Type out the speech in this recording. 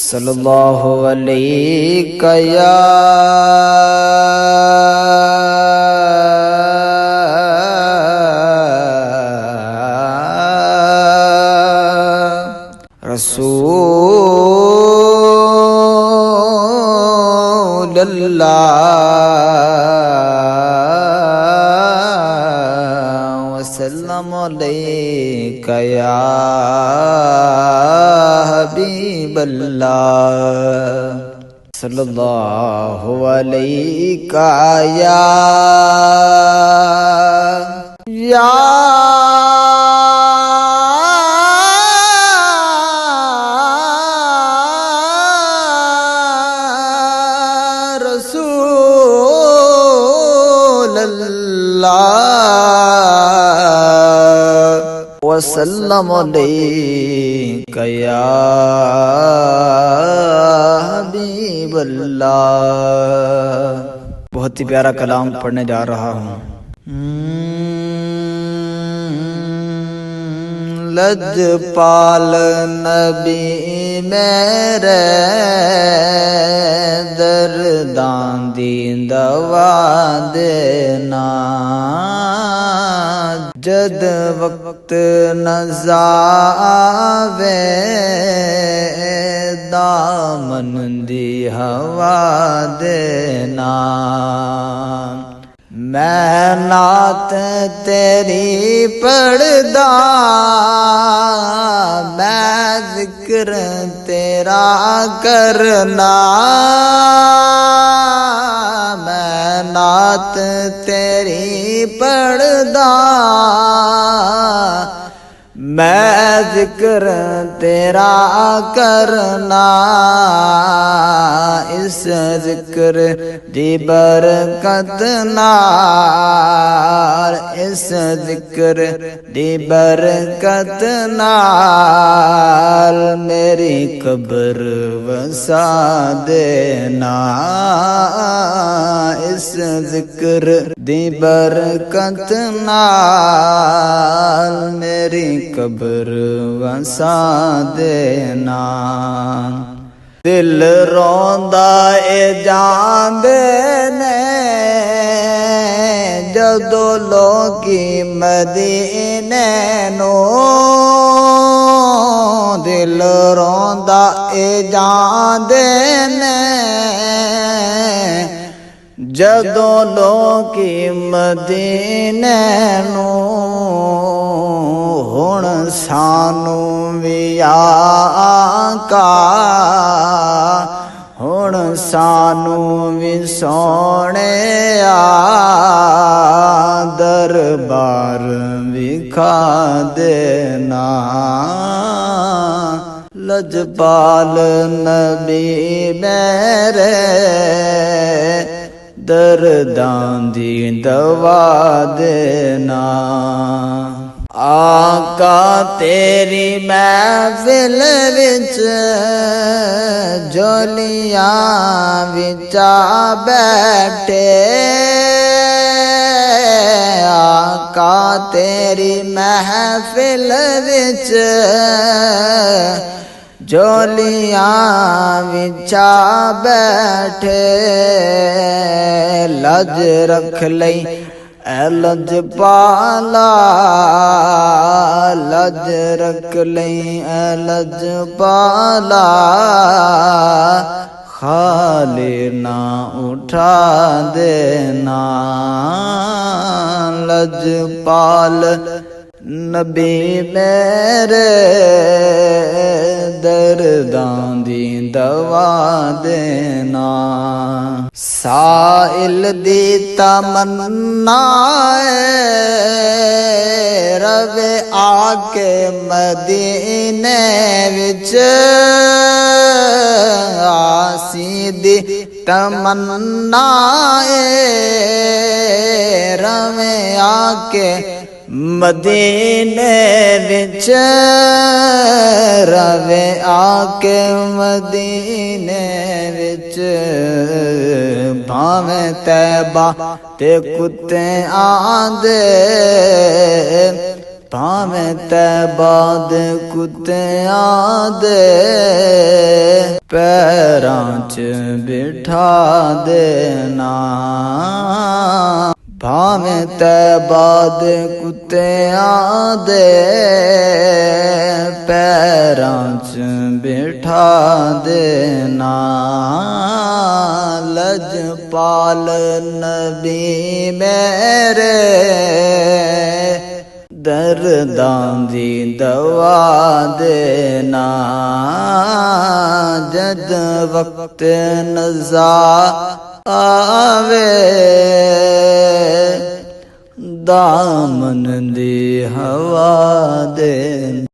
सल्लल्लाहु अलैहि या रसूल अल्लाह वसल्लम अलैका या हबीब अल्लाह सल्लल्लाहु अलैका या रसूल अल्लाह वसल्लम अलैका या हबीब अल्लाह। बहुत ही प्यारा कलाम पढ़ने जा रहा हूँ। लजपाल नबी मेरे दर्दां दी दवा देना, जद वक्त नज़ावे दामन दी हवा देना। मैं नात तेरी पढ़दा, मैं जिक्र तेरा करना, मैं नात तेरी पढ़दा, मैं जिक्र तेरा करना। इस जिक्र दी बरकत नाल, इस जिक्र दी बरकत नाल मेरी कब्र वसा देना। इस जिक्र दी बरकत नाल मेरी कब्र वसा देना। दिल रोंदा ए जांदे ने जदों लोकी मदीने नो, दिल रोंदा ए जांदे ने जदों लोकी मदीने नो। हुण सानू भी आका, हुण सानू भी सोने दरबार विखा देना। लजपाल नबी मेरे दर्दां दी दवा देना। आका तेरी महफिल विच झोलियां विचा बैठे, आका तेरी महफिल विच झोलियां विचा बैठे। लज रख लई ए लजपाला, लज रख लई ए लजपाला, खाली ना उठा देना। लजपाल नबी मेरे दर्दां दी दवा देना। साइल दी तमन्ना रवे आके मदीने विच, आसी दी तमन्ना रवे आके मदीने विच, रवे आके मदीने विच। भावें तैबा ते कुत्ते आंदे, ਭਾਵੇਂ ਤੈਬਾਦ ਕੁੱਤਿਆਂ ਦੇ ਪੈਰਾਂ 'ਚ ਬਿਠਾ ਦੇਣਾ। ਭਾਵੇਂ ਤੈਬਾਦ ਕੁੱਤਿਆਂ ਦੇ ਪੈਰਾਂ 'ਚ ਬਿਠਾ ਦੇਣਾ। ਲਜਪਾਲ ਨਬੀ ਮੇਰੇ ਦਰਦਾਂ ਦੀ ਦਵਾ ਦੇਣਾ। ਜਦ ਵਕਤ ਨਜ਼ਾ ਆਵੇ ਦਾਮਨ ਦੀ ਹਵਾ ਦੇ